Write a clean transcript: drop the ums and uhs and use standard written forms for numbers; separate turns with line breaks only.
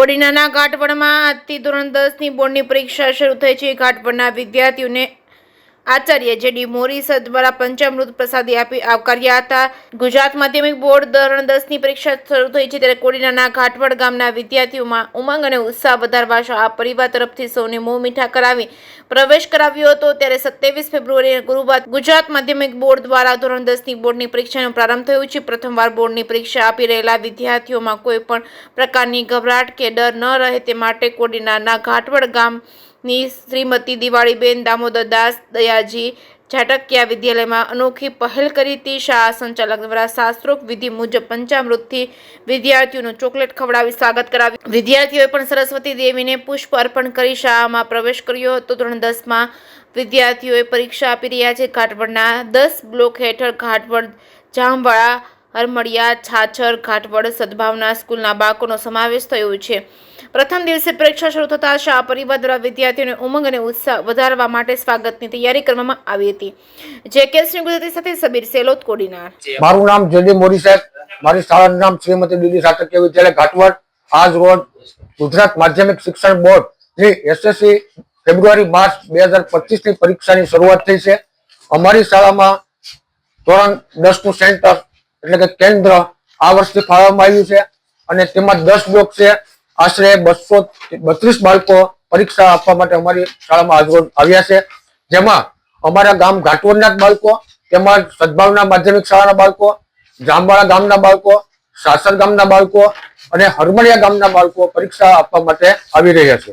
કોડીનાના ઘાટવડમાં આજથી ધોરણ 10ની બોર્ડની પરીક્ષા શરૂ થઈ છે। ઘાટવડના વિદ્યાર્થીઓને આચાર્ય જે.ડી. મોરી દ્વારા પંચામૃત પ્રસાદી આપી આવકાર્યા હતા। ગુજરાત માધ્યમિક બોર્ડ ધોરણ 10ની પરીક્ષા શરૂ થઈ છે, ત્યારે કોડીનાના ઘાટવડ ગામના વિદ્યાર્થીઓમાં ઉમંગ અને ઉત્સાહ વધારવા શાળા પરિવાર તરફથી સૌને મોં મીઠા કરાવી પ્રવેશ કરાવ્યો હતો। ત્યારે 27 ફેબ્રુઆરીએ ગુરુવાર ગુજરાત માધ્યમિક બોર્ડ દ્વારા ધોરણ 10ની બોર્ડની પરીક્ષાનો પ્રારંભ થયો છે। પ્રથમવાર બોર્ડની પરીક્ષા આપી રહેલા વિદ્યાર્થીઓમાં કોઈ પણ પ્રકારની ગભરાટ કે ડર ન રહે તે માટે કોડીનાના ઘાટવડ ગામની શ્રીમતી દિવાળીબેન દામોદરદાસ દયાજી ઝાટકિયા વિદ્યાલયમાં અનોખી પહેલ કરી હતી। શાળા સંચાલક દ્વારા શાસ્ત્રોક્ત વિધિ મુજબ પંચામૃતથી વિદ્યાર્થીઓનું ચોકલેટ ખવડાવી સ્વાગત કરાવ્યું। વિદ્યાર્થીઓએ પણ સરસ્વતી દેવીને પુષ્પ અર્પણ કરી શાળામાં પ્રવેશ કર્યો હતો। ધોરણ 10માં વિદ્યાર્થીઓએ પરીક્ષા આપી રહ્યા છે। ઘાટવડના 10 બ્લોક હેઠળ ઘાટવડ, જામવાળા, હરમડિયા, છાછર, ઘાટવડ સદભાવના સ્કૂલના બાળકોનો સમાવેશ થયો છે। પ્રથમ દિવસે પરીક્ષા શરૂ થતાં શાળા પરિવાર દ્વારા વિદ્યાર્થીઓને ઉમંગ અને ઉત્સાહ વધારવા માટે સ્વાગતની તૈયારી કરવામાં આવી હતી। જે.કે. ગુજરાતી સાથે સબીર સેલોત, કોડીનાર।
મારું નામ જે.ડી. મોરી સાહેબ, મારી શાળાનું નામ શ્રીમતી દીદી ઝાટકિયા વિદ્યાલય ઘાટવડ। આજ રોજ ગુજરાત માધ્યમિક શિક્ષણ બોર્ડ ની એસએસસી ફેબ્રુઆરી-માર્ચ 2025 ની પરીક્ષાની શરૂઆત થઈ છે। અમારી શાળામાં ધોરણ 10નું સેન્ટર એટલે કે કેન્દ્ર આ વર્ષથી ફાળવવામાં આવ્યું છે અને તેમાં 10 બ્લોક છે। આશરે 232 બાળકો પરીક્ષા આપવા માટે અમારી શાળામાં આજરોજ આવ્યા છે, જેમાં અમારા ગામ ઘાટવડના બાળકો, તેમજ સદભાવના માધ્યમિક શાળાના બાળકો, જામવાળા ગામના બાળકો, સાસર ગામના બાળકો અને હરમડિયા ગામના બાળકો પરીક્ષા આપવા માટે આવી રહ્યા છે।